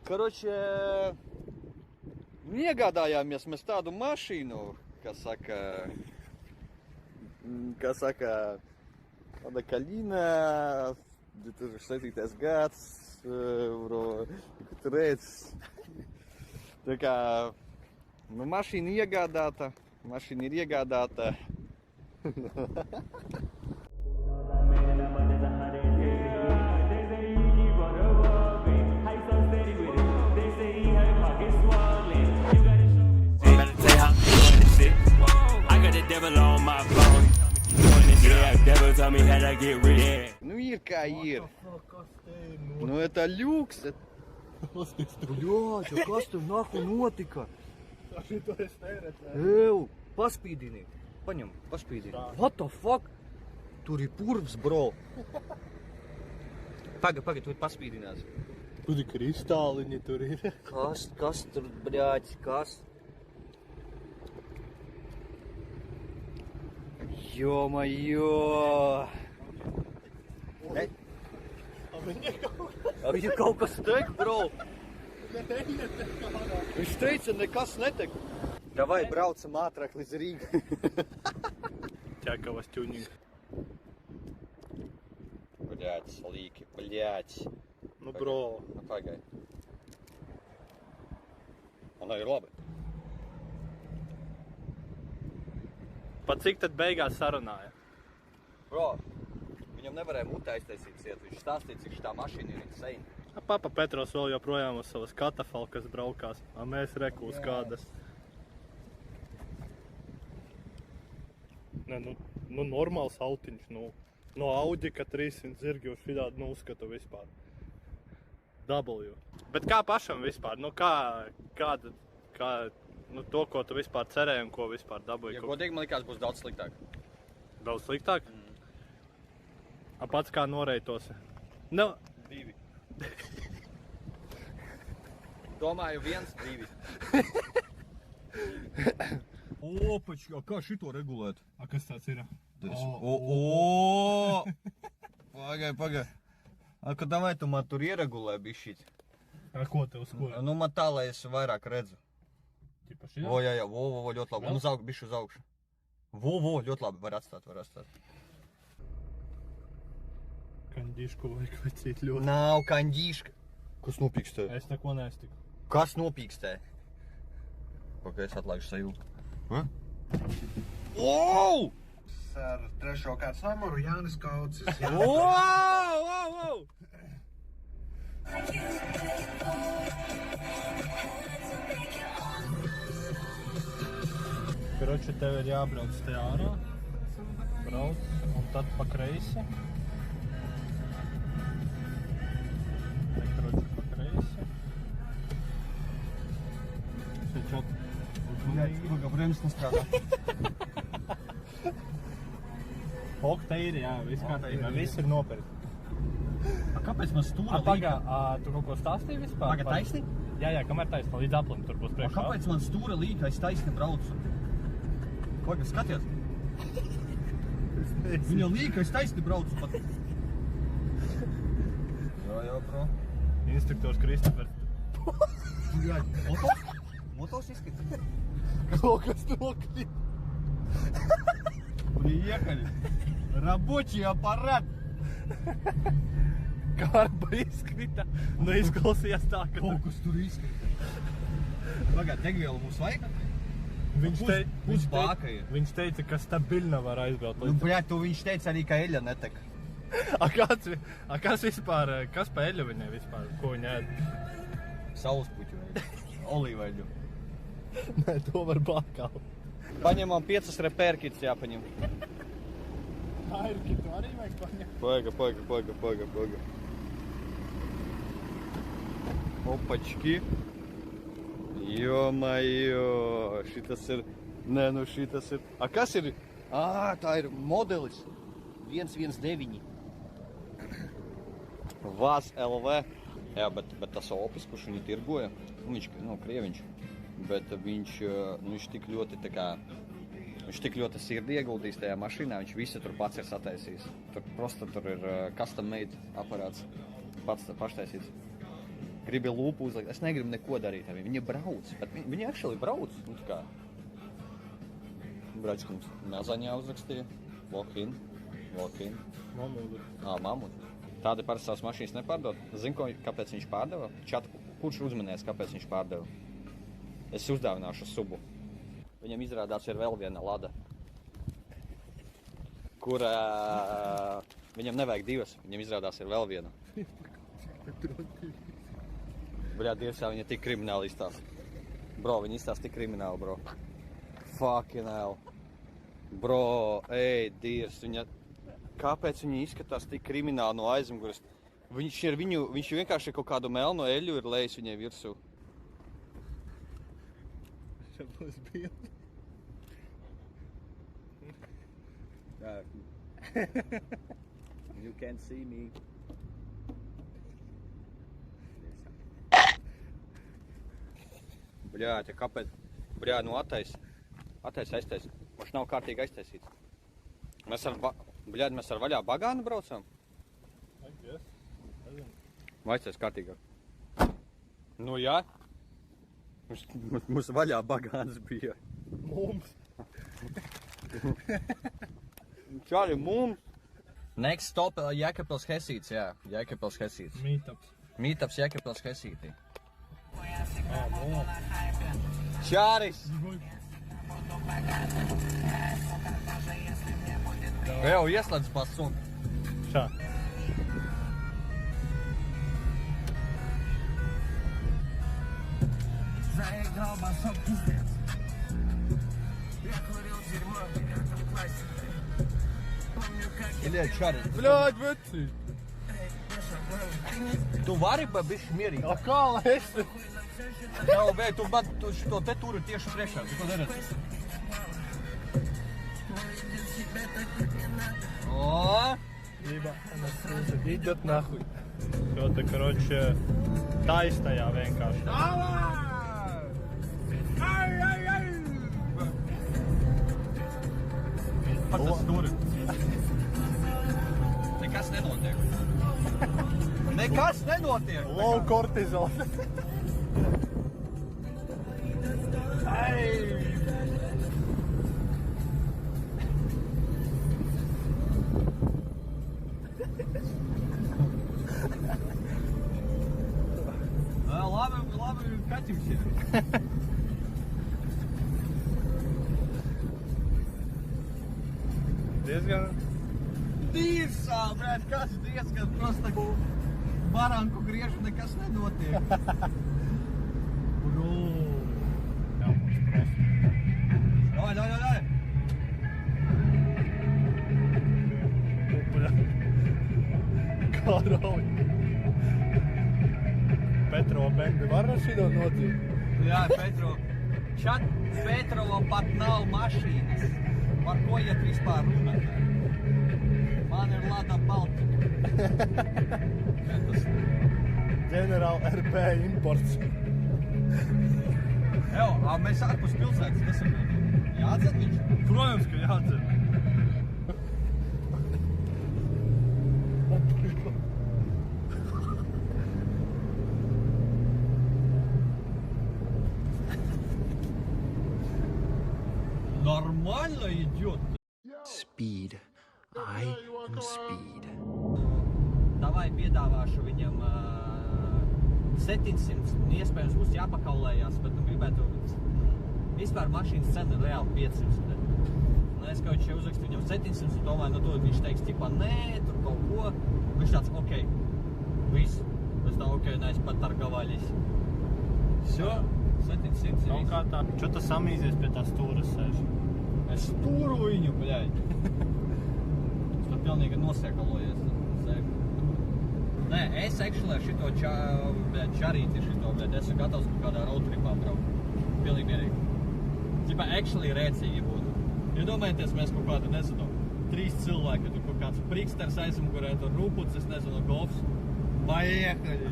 Karoče, iegādājāmies mēs tādu mašīnu, kas saka, tāda Kaļina, 2007. gads, tu redz. Tā kā, nu, mašīna ir iegādāta. Nu ir kā ir. Nu это ļuks. Bļāķa, kas tur nahu notika? Šito es neredzēju. Ew, paspīdini. Paņem, paspīdini. What the fuck? Tur ir purvs, bro. Pagaid, tu paspīdinās. Tur ir kristāliņi, tur ir. Kas tur, bļāķi, kas? Ё-моё! Viņa kaut kas tek, bro! Viņš teica, nekas netek. Davai, braucam ātrāk līdz Rīgai. Ķekavas tuning. Bļāķi, slīki, bļāķi. Nu, bro. Nu, pagaid. Man ir labi. Pa cik tad beigās sarunāja? Bro, viņam nevarēja mutē aiztaisīt ciet. Viņš stāstīja, cik šitā mašīna ir insane. Papa Petros vēl joprojām uz savas katafalkas braukās, a mēs reku uz kādas. Ne, nu normāls autiņš, nu. No Audika 300 zirgi uz šitādu neuzskatu vispār. W. Bet kā pašam vispār? Nu kā, nu to, ko tu vispār cerēji un ko vispār dabūji? Ja godīgi, man likās, būs daudz sliktāk. Daudz sliktāk? A pats kā noreitosi? Nu, 2. Domāju, 1, 2. Opačkā, kā šito regulēt? a kas tāds ir? Pagai. Ka davai tu man tur ieregulē bišķīt. A ko te uz ko? Nu man tā, lai es vairāk redzu. Tipa šitā? O, jā, vo, ļoti labi. Un bišķi uz augšu. Vo, ļoti labi, var atstāt. Kandišku vajag vecīt ļoti. Nav kandiška. Kas nopīkstē? Es neko nestiku. Kas nopīkstē? Pagaid, es atlaižu sajūtu. Wow! Ar trešo kāds numuru Jānis Kaucis. Wow! Karoči, tev ir jābrauc te ārā. Brauc, un tad pa kreisi. Karoči, pa kreisi. Sečot. Paga, brems nestrādā. Ok, te ir, jā, viss kārtībā, viss ir nopirkt. A kāpēc man stūra Pagā, tu kaut ko stāstīji vispār? Paga, taisni? Jā, kamēr taisni, līdz aplim tur būs A priekšā. kāpēc man stūra līka, es taisni braucu? Paga, skaties. Viņa līka, es taisni braucu pat. Jā, bro. Instruktors Kristofers. Motors izskats. Kaut kas nokrīt. Приехали. Рабочий аппарат. Karba izkrita. Nu izklausījās tā, ka... Kaut kas tur izkrita. Pagād, degvielu mums vajag? Pus bāka ir. Viņš teica, ka stabiļna var aizbraukt Nu, līdz... bļāt, tu viņš teica arī, ka eļa netek. Kas vispār, kas pa eļu viņai vispār? Ko viņa ēd? Saulespuķu eļu. Olīveļu. Nē, to var bākāt. Paņemam 5 repērkits jāpaņem. Airki, tu arī vajag paņemt? Paga. Опачки. Ё-моё, šitas ir... Nē, nu šitas ir... A kas ir? Tā ir modelis. 119. Vaz LV. Jā, bet tas Opis, kurš viņu tirgoja, viņš, krieviņš. Bet viņš tik ļoti tā kā... Viņš tik ļoti sirdi ieguldījis tajā mašīnā, viņš visu tur pats ir sataisījis. Tur ir custom made aparāts, pats paštaisīts. gribi lūpu uzlikt. Es negribu neko darīt ar viņu. Viņi brauc, bet viņi actually brauc. Nu, tā kā. Bračkums Nazaņā uzrakstīja. Walk in. Mamudu. Mamudu. Tādi parasti savas mašīnas nepārdod. Zinu, kāpēc viņš pārdeva? Kurš uzmanēs, kāpēc viņš pārdeva? Es uzdāvināšu subu. Viņam izrādās ir vēl viena lada, kur viņam nevajag divas. Viņam izrādās ir vēl viena. Bļā, Dievs, viņa tik krimināli izstāsta. Bro, viņa izstāsta tik krimināli, bro. Fucking hell. Bro, Dievs, kāpēc viņa izskatās tik krimināli no aizmugures? Viņš vienkārši kaut kādu melnu eļu ir lejis viņai virsū. Šeit būs bildi. You can't see me. Bļā, kāpēc? Bļā, nu aiztais. Viņš nav kārtīgi aiztaisīts. Mēs ar vaļā bagānu braucam? Vai aiztais kārtīgāk? Nu jā. Mums vaļā bagāns bija. Mums. Čāli, mums. Next stop, Jēkabpils Hesīts, jā. Jēkabpils Hesīts. Meetups Jēkabpils Hesītī. Čāris! Jau ieslēdz pasun. Šā. Bļaļ, Čāris. Bļaļ, veci! Tu vari bišķi mierīgi? A kā lai esi? Jau, bēj, tu šito te turi tieši priekšā. Tu ko darāt? O! Idot nahuj. Šo te, karoči, taistajā vienkārši. Pats tas turi. Nekas nenotiek. Nekas nenotiek! Low cortisol. Labi, kaķim šeit. Diezgan. Dīrsā, brēt, kas diezgan prosta baranku griežu, nekas nenotiek. Bro. Jā, mums prosta. Dai! Kā rauj. Petro bendi var ar šito nodzīvi? Jā, Petrova pat nav mašīnas. Par ko iet vispār runa? Man ir Lada Baltica. General RP imports. Evo, mēs ārpus pilsētas nesaprotam. Jādzer viņš? Protams, ka jādzer. Нормально идет. Speed. I am speed. Davai piedāvāšu viņam 700, iespējams būs jāpakaulējās, bet gribētu, vispār mašīnas cena ir reāli 500. Es kaut šeit uzrakstu viņam 700, domāju, to viņš teiks, tipā, nē, tur kaut ko. Viņš tāds, okei, viss. Es tā, okei, nē, es patargavāļis. Всё, 700. Kaut kā tā, čo tas samīzies pie tās stūras sēž? Es stūru viņu, bļaļ. Es to pilnīgi nosēkalojies. Nē, es actually šito čarīti šito, bet esmu gatavs kaut kādā roadtripā braukt. Pilnīgi mierīgi. Tipā actually rēcīgi būtu. Iedomājieties, mēs kaut kādu, nezinu, 3 cilvēki, tur kaut kāds priksters aizmugurē, tur rūputs, es nezinu, golfs. Поехали!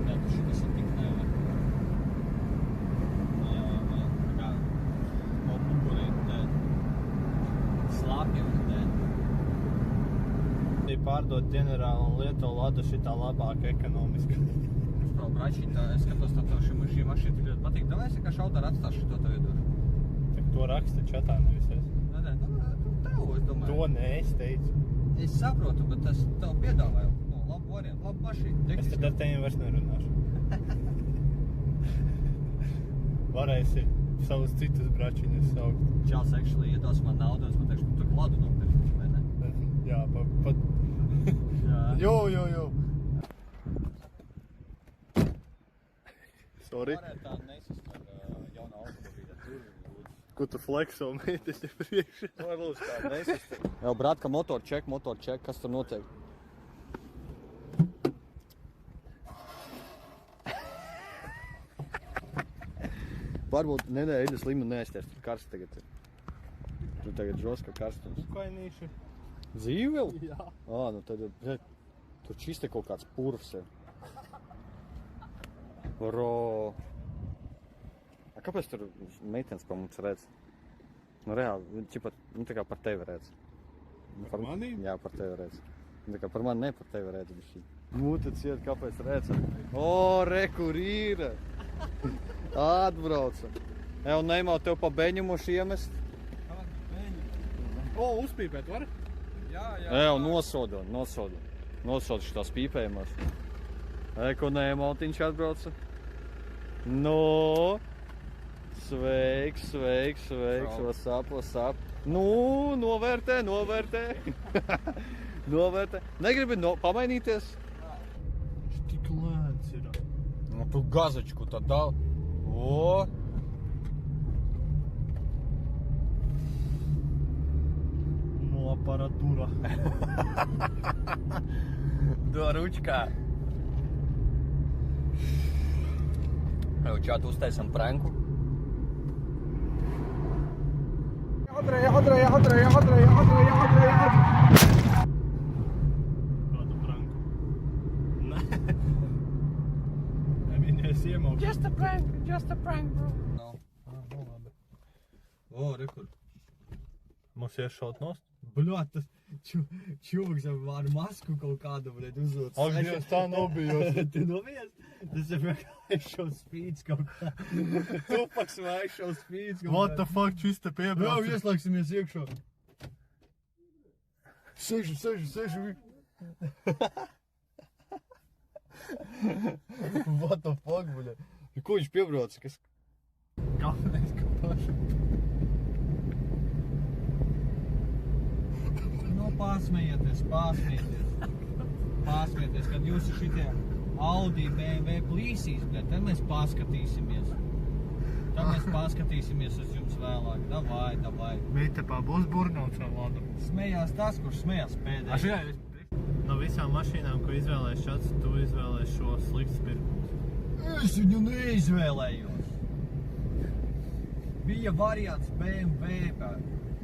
Nē, tu šitas ir tik nevar. Jā, tā kā no mugurīt, slāpji un Pārdot ģenerāli un Lietuva Lada šitā labāk ekonomiski. bračiņ, tā es skatos, tā šī mašīna tik ļoti patīk. Davai es vienkārši auto atstāšu šito tev iedošu. Tak to raksta čatā, nevis es. Nē, tu tev, es domāju. To nē, es teicu. Es saprotu, bet tas tev piedāvāju. No, labu variantu, labu mašīnu. Es tad ar tevi vairs nerunāšu. Varēsi savus citus bračiņus saukt. Čāls actually iedos man naudu, es man teikšu, tu kladu nopirkt, vai ne? Jā, pat. Jā. Jo. Sorry. Varētu tā nesaskat jauna automobīļa. Tur, Ko tu flexo meitas te priekšā? Vai lūdzu tā nesaskat. Jā, brātka, motor check, kas tur notiek? Varbūt, Eida slima neaizties, tur karsts tagad ir. Tur tagad žoska karstums. Ukainīši. Zīveli? Jā. Nu tad, tur čiste kaut kāds purvs ir. Kāpēc tur meitenes pa mums redz? Reāli, tā kā par tevi redz. Par manīm? Jā, par tevi redz. Tā kā par mani ne par tevi redz bišķi. Tad ciet, kāpēc redz? Re, kur ir? Atbrauca. Un neimā tev pa beņumuši iemest? Uzpīpēt var? Jā, nosoda. Nosoda šitās pīpējumās. Ko neimātiņš atbrauca? Sveiks, vasap. Novērtē. Novērtē. Negribi pamainīties? Tik lēns ir. Tu gazačku tad dal. No aparatūra. Do ručkā. Čāt uztaisam pranku. Jādara. Kādu pranku? Nē. Nemīnies iemaukt. Just a prank, bro. No. Labi. Rekur. Mums iešaut nost? Bļot, tas čūks ar masku kaut kādu, uzot. Ak, Dievs, tā nobijos. Tu nobijies? Tas ir vienkārši šo spīdz kaut kā. Tupaks vai šo spīdz kaut kā. What the fuck, čista piebrauc? Jā, ieslēgsimies iekšā. Sežu. What the fuck, buļa? Ko viņš piebrauca? Kas? Galvenais, ka pašam. Pārsmieties, kad jūs šitie Audi, BMW plīsīs, tad mēs paskatīsimies. Uz jums vēlāk. Davai. Meitepā būs burnauts no ladu. Smējās tas, kurš smējās pēdējais. No visām mašīnām, ko izvēlēs šāds, tu izvēlēs šo slikts pirkums. Es viņu neizvēlējos. Bija variants BMW,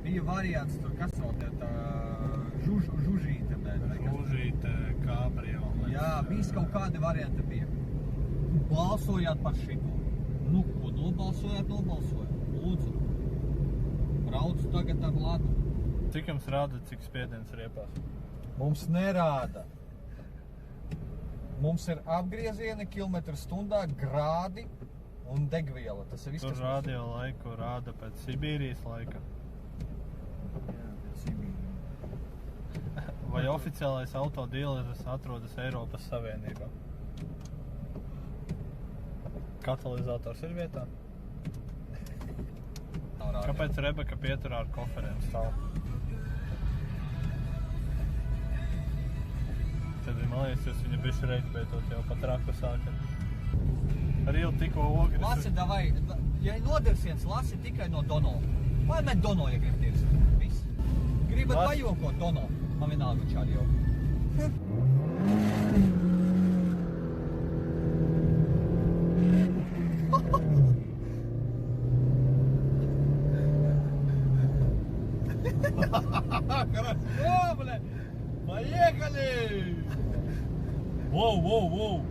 bija variants tur, kas vēl tā žužīte. Žužīte, kabrio. Jā, viss kaut kādi varianti bija. Balsojāt par šito. Ko nobalsojāt? Lūdzu. Braucu tagad ar ladu. Cik jums rāda, cik spiediens riepās? Mums nerāda. Mums ir apgriezieni km/h, grādi un degviela. Tas ir viss, Tur radio laiku rāda pēc Sibīrijas laika. Jā, pēc Sibīrijas. Vai oficiālais autodīleris atrodas Eiropas Savienībā? Katalizators ir vietā? Kāpēc Rebeka pieturā ar koferiem stāv? Tad, man liekas, jūs viņu bišķi reizbētot jau pat raku sākat. Arī jau tikko ogres. Lasi, davai, ja nodirsiens, lasi tikai no Dono. Vai met Dono, ja grib dirsiens? Viss. Gribat pajokot Dono? Man vienalga čādi jau. Хорошо, бля! Поехали! Воу!